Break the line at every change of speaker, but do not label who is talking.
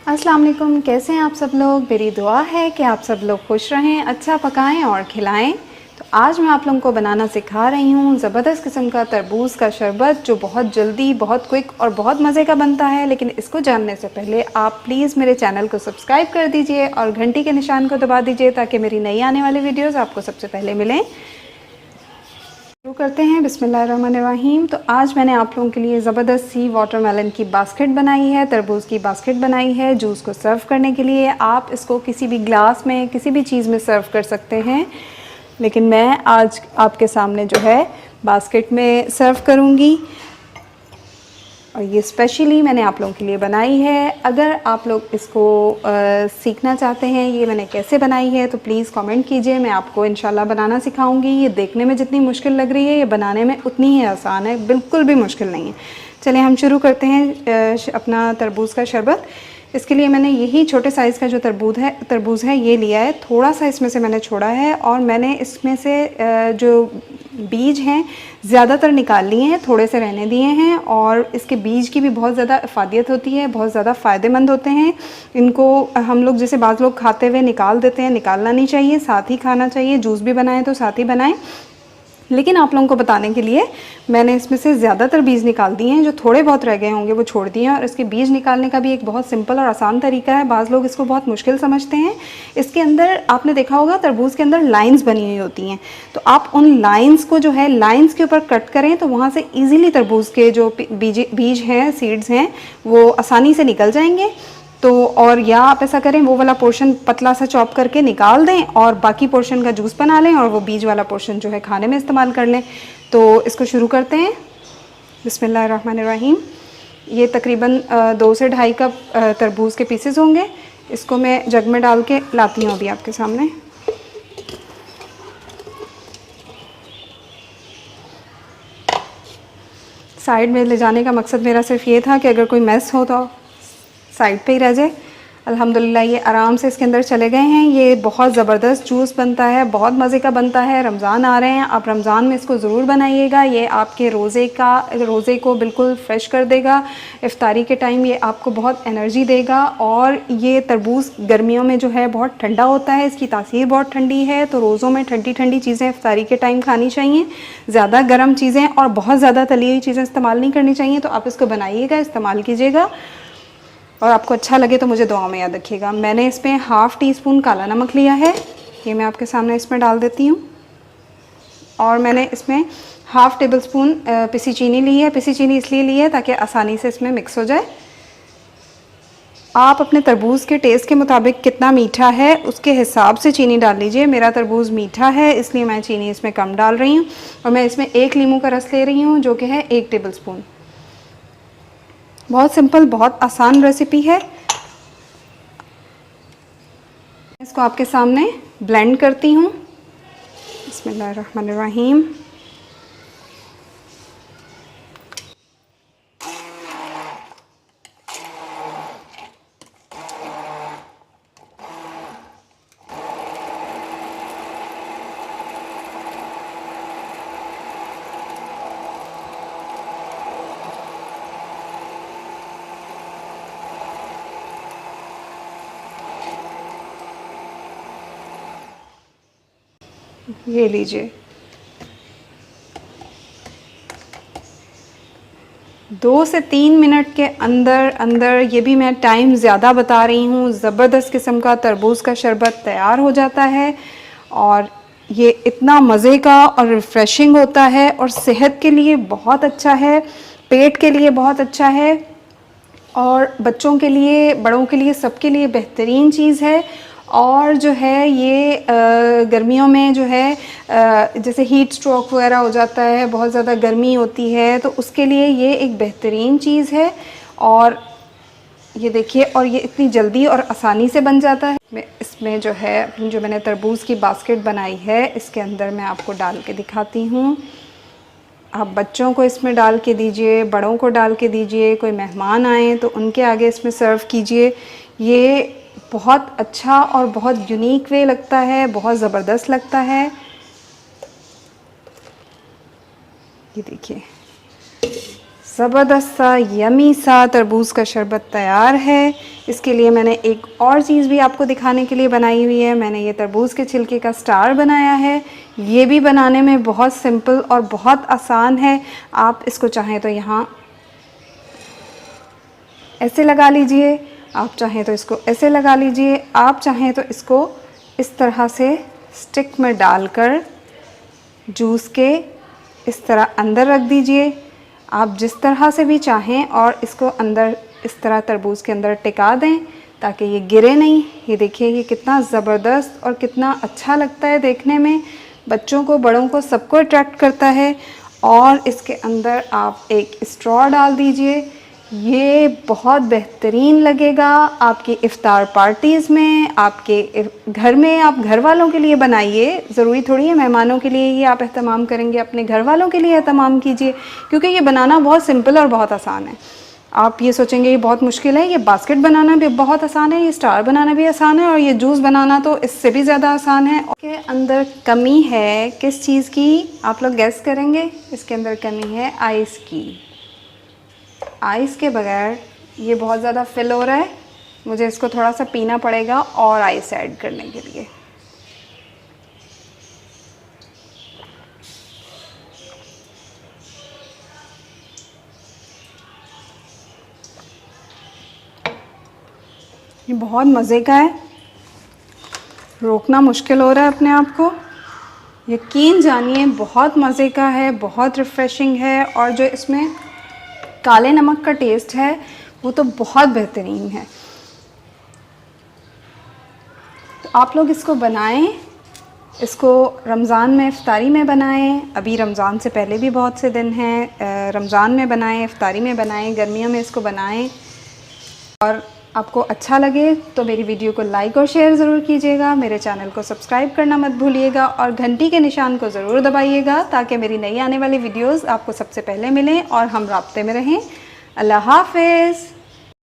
अस्सलाम वालेकुम, कैसे हैं आप सब लोग। मेरी दुआ है कि आप सब लोग खुश रहें, अच्छा पकाएं और खिलाएं। तो आज मैं आप लोगों को बनाना सिखा रही हूँ ज़बरदस्त किस्म का तरबूज का शरबत, जो बहुत जल्दी, बहुत क्विक और बहुत मज़े का बनता है। लेकिन इसको जानने से पहले आप प्लीज़ मेरे चैनल को सब्सक्राइब कर दीजिए और घंटी के निशान को दबा दीजिए, ताकि मेरी नई आने वाली वीडियोज़ आपको सबसे पहले मिलें। शुरू करते हैं, बिस्मिल्लाहिर्रहमानिर्रहीम। तो आज मैंने आप लोगों के लिए ज़बरदस्त सी वाटरमेलन की बास्केट बनाई है, तरबूज की बास्केट बनाई है। जूस को सर्व करने के लिए आप इसको किसी भी ग्लास में, किसी भी चीज़ में सर्व कर सकते हैं, लेकिन मैं आज आपके सामने जो है बास्केट में सर्व करूँगी, और ये स्पेशली मैंने आप लोगों के लिए बनाई है। अगर आप लोग इसको सीखना चाहते हैं ये मैंने कैसे बनाई है, तो प्लीज़ कमेंट कीजिए, मैं आपको इंशाल्लाह बनाना सिखाऊंगी। ये देखने में जितनी मुश्किल लग रही है, ये बनाने में उतनी ही आसान है, बिल्कुल भी मुश्किल नहीं है। चलिए हम शुरू करते हैं अपना तरबूज का शरबत। इसके लिए मैंने यही छोटे साइज़ का जो तरबूज है ये लिया है। थोड़ा सा इसमें से मैंने छोड़ा है, और मैंने इसमें से जो बीज हैं ज़्यादातर निकाल लिए हैं, थोड़े से रहने दिए हैं। और इसके बीज की भी बहुत ज़्यादा इफ़ादियत होती है, बहुत ज़्यादा फ़ायदेमंद होते हैं। इनको हम लोग जैसे बाज़ लोग खाते हुए निकाल देते हैं, निकालना नहीं चाहिए, साथ ही खाना चाहिए। जूस भी बनाएं तो साथ ही बनाएं। लेकिन आप लोगों को बताने के लिए मैंने इसमें से ज़्यादातर बीज निकाल दिए हैं, जो थोड़े बहुत रह गए होंगे वो छोड़ दिए हैं। और इसके बीज निकालने का भी एक बहुत सिंपल और आसान तरीका है। बाज़ लोग इसको बहुत मुश्किल समझते हैं। इसके अंदर आपने देखा होगा तरबूज के अंदर लाइंस बनी हुई होती हैं, तो आप उन लाइंस को जो है लाइंस के ऊपर कट करें, तो वहाँ से ईज़िली तरबूज के जो बीज हैं, सीड्स हैं, वो आसानी से निकल जाएंगे। तो और या आप ऐसा करें, वो वाला पोर्शन पतला सा चॉप करके निकाल दें और बाकी पोर्शन का जूस बना लें, और वो बीज वाला पोर्शन जो है खाने में इस्तेमाल कर लें। तो इसको शुरू करते हैं, बिस्मिल्लाहिर्रहमानिर्रहीम। ये तकरीबन 2 से 2.5 कप तरबूज के पीसेस होंगे। इसको मैं जग में डाल के लाती हूँ अभी आपके सामने। साइड में ले जाने का मकसद मेरा सिर्फ ये था कि अगर कोई मेस हो तो साइड पे ही रह जाए। अल्हम्दुलिल्लाह ये आराम से इसके अंदर चले गए हैं। ये बहुत ज़बरदस्त जूस बनता है, बहुत मज़े का बनता है। रमज़ान आ रहे हैं, आप रमज़ान में इसको ज़रूर बनाइएगा। ये आपके रोज़े को बिल्कुल फ्रेश कर देगा। इफ्तारी के टाइम ये आपको बहुत एनर्जी देगा। और ये तरबूज गर्मियों में जो है बहुत ठंडा होता है, इसकी तासीर बहुत ठंडी है। तो रोज़ों में ठंडी ठंडी चीज़ें इफ्तारी के टाइम खानी चाहिए। ज़्यादा गर्म चीज़ें और बहुत ज़्यादा तली हुई चीज़ें इस्तेमाल नहीं करनी चाहिए। तो आप इसको बनाइएगा, इस्तेमाल कीजिएगा, और आपको अच्छा लगे तो मुझे दुआ में याद रखिएगा। मैंने इसमें हाफ़ टी स्पून काला नमक लिया है, ये मैं आपके सामने इसमें डाल देती हूँ। और मैंने इसमें हाफ़ टेबल स्पून पिसी चीनी ली है। पिसी चीनी इसलिए ली है ताकि आसानी से इसमें मिक्स हो जाए। आप अपने तरबूज के टेस्ट के मुताबिक कितना मीठा है उसके हिसाब से चीनी डाल लीजिए। मेरा तरबूज मीठा है, इसलिए मैं चीनी इसमें कम डाल रही हूँ। और मैं इसमें 1 नींबू का रस ले रही हूँ, जो कि है 1 टेबल स्पून। बहुत सिंपल, बहुत आसान रेसिपी है। इसको आपके सामने ब्लेंड करती हूँ, बिस्मिल्लाहिर्रहमानिर्रहीम। ये लीजिए, 2 से 3 मिनट के अंदर अंदर, ये भी मैं टाइम ज़्यादा बता रही हूँ, ज़बरदस्त किस्म का तरबूज का शरबत तैयार हो जाता है। और ये इतना मज़े का और रिफ़्रेशिंग होता है, और सेहत के लिए बहुत अच्छा है, पेट के लिए बहुत अच्छा है, और बच्चों के लिए, बड़ों के लिए, सबके लिए बेहतरीन चीज़ है। और जो है ये गर्मियों में जो है जैसे हीट स्ट्रोक वगैरह हो जाता है, बहुत ज़्यादा गर्मी होती है, तो उसके लिए ये एक बेहतरीन चीज़ है। और ये देखिए, और ये इतनी जल्दी और आसानी से बन जाता है। मैं इसमें जो है अपनी, जो मैंने तरबूज की बास्केट बनाई है, इसके अंदर मैं आपको डाल के दिखाती हूँ। आप बच्चों को इसमें डाल के दीजिए, बड़ों को डाल के दीजिए, कोई मेहमान आए तो उनके आगे इसमें सर्व कीजिए। ये बहुत अच्छा और बहुत यूनिक वे लगता है, बहुत ज़बरदस्त लगता है। ये देखिए, ज़बरदस्त सा यमी सा तरबूज का शरबत तैयार है। इसके लिए मैंने एक और चीज़ भी आपको दिखाने के लिए बनाई हुई है। मैंने ये तरबूज के छिलके का स्टार बनाया है। ये भी बनाने में बहुत सिंपल और बहुत आसान है। आप इसको चाहें तो यहाँ ऐसे लगा लीजिए, आप चाहें तो इसको ऐसे लगा लीजिए, आप चाहें तो इसको इस तरह से स्टिक में डालकर जूस के इस तरह अंदर रख दीजिए। आप जिस तरह से भी चाहें और इसको अंदर इस तरह तरबूज के अंदर टिका दें ताकि ये गिरे नहीं। ये देखिए ये कितना ज़बरदस्त और कितना अच्छा लगता है देखने में, बच्चों को बड़ों को सबको अट्रैक्ट करता है। और इसके अंदर आप एक स्ट्रॉ डाल दीजिए, ये बहुत बेहतरीन लगेगा आपकी इफ़्तार पार्टीज़ में, आपके घर में। आप घर वालों के लिए बनाइए, ज़रूरी थोड़ी है मेहमानों के लिए ही आप एहतमाम करेंगे, अपने घर वालों के लिए एहतमाम कीजिए, क्योंकि ये बनाना बहुत सिंपल और बहुत आसान है। आप ये सोचेंगे ये बहुत मुश्किल है, ये बास्केट बनाना भी बहुत आसान है, ये स्टार बनाना भी आसान है और ये जूस बनाना तो इससे भी ज़्यादा आसान है। इसके अंदर कमी है किस चीज़ की, आप लोग गैस करेंगे? इसके अंदर कमी है आइस की। आइस के बगैर ये बहुत ज़्यादा फिल हो रहा है, मुझे इसको थोड़ा सा पीना पड़ेगा और आइस ऐड करने के लिए। ये बहुत मज़े का है, रोकना मुश्किल हो रहा है अपने आप को। यकीन जानिए बहुत मज़े का है, बहुत रिफ़्रेशिंग है और जो इसमें काले नमक का टेस्ट है वो तो बहुत बेहतरीन है। तो आप लोग इसको बनाएं, इसको रमज़ान में इफ्तारी में बनाएं। अभी रमज़ान से पहले भी बहुत से दिन हैं, रमज़ान में बनाएं, इफ्तारी में बनाएं, गर्मियों में इसको बनाएं। और आपको अच्छा लगे तो मेरी वीडियो को लाइक और शेयर ज़रूर कीजिएगा, मेरे चैनल को सब्सक्राइब करना मत भूलिएगा और घंटी के निशान को ज़रूर दबाइएगा ताकि मेरी नई आने वाली वीडियोस आपको सबसे पहले मिलें और हम राब्ते में रहें। अल्लाह हाफ़िज़।